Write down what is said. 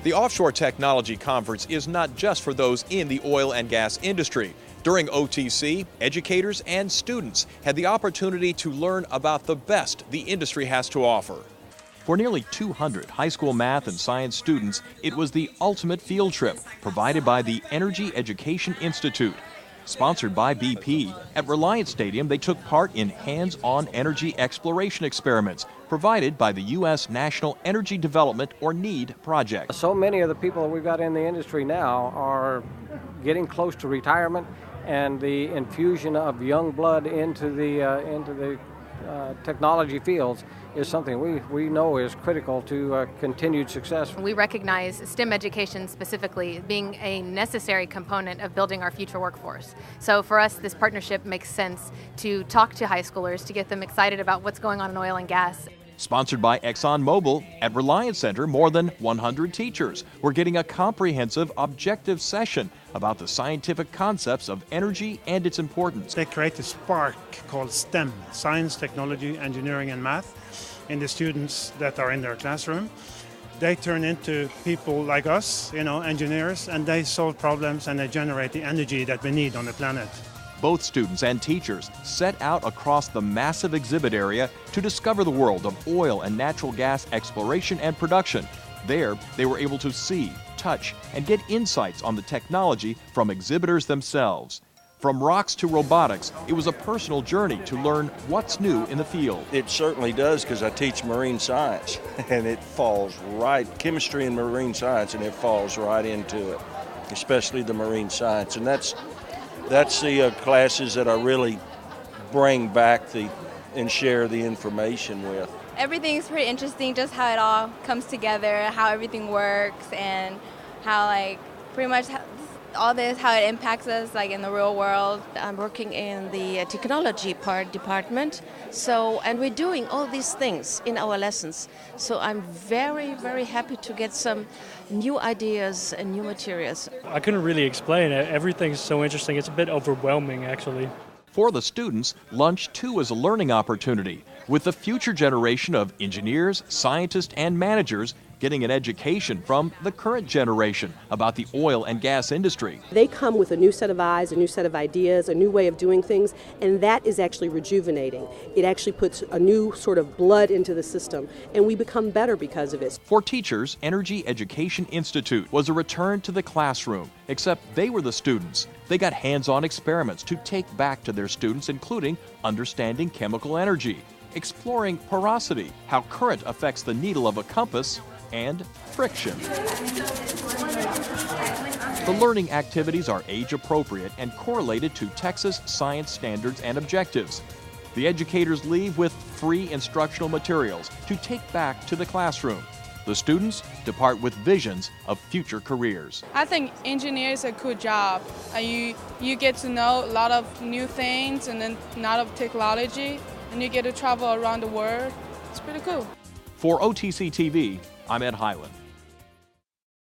The Offshore Technology Conference is not just for those in the oil and gas industry. During OTC, educators and students had the opportunity to learn about the best the industry has to offer. For nearly 200 high school math and science students, it was the ultimate field trip provided by the Energy Education Institute. Sponsored by BP, at Reliance Stadium they took part in hands-on energy exploration experiments provided by the U.S. National Energy Development, or NEED, project. So many of the people that we've got in the industry now are getting close to retirement, and the infusion of young blood into the technology fields is something we know is critical to continued success. We recognize STEM education specifically being a necessary component of building our future workforce. So for us, this partnership makes sense to talk to high schoolers to get them excited about what's going on in oil and gas. Sponsored by ExxonMobil, at Reliance Center, more than 100 teachers were getting a comprehensive, objective session about the scientific concepts of energy and its importance. They create a spark called STEM, science, technology, engineering, and math, in the students that are in their classroom. They turn into people like us, engineers, and they solve problems and they generate the energy that we need on the planet. Both students and teachers set out across the massive exhibit area to discover the world of oil and natural gas exploration and production. There, they were able to see, touch, and get insights on the technology from exhibitors themselves. From rocks to robotics, it was a personal journey to learn what's new in the field. It certainly does, because I teach marine science, and it falls right, chemistry and marine science, and it falls right into it, especially the marine science. And that's the classes that I really bring back and share the information with. Everything's pretty interesting, just how it all comes together, how everything works, and how pretty much all this, how it impacts us in the real world. I'm working in the technology department, and we're doing all these things in our lessons. So I'm very, very happy to get some new ideas and new materials. I couldn't really explain it. Everything's so interesting. It's a bit overwhelming, actually. For the students, lunch too is a learning opportunity, with the future generation of engineers, scientists, and managers getting an education from the current generation about the oil and gas industry. They come with a new set of eyes, a new set of ideas, a new way of doing things, and that is actually rejuvenating. It actually puts a new sort of blood into the system, and we become better because of it. For teachers, Energy Education Institute was a return to the classroom, except they were the students. They got hands-on experiments to take back to their students, including understanding chemical energy, exploring porosity, how current affects the needle of a compass, and friction. The learning activities are age-appropriate and correlated to Texas science standards and objectives. The educators leave with free instructional materials to take back to the classroom. The students depart with visions of future careers. I think engineering is a cool job. You get to know a lot of new things and then a lot of technology, and you get to travel around the world. It's pretty cool. For OTC TV, I'm Ed Hyland.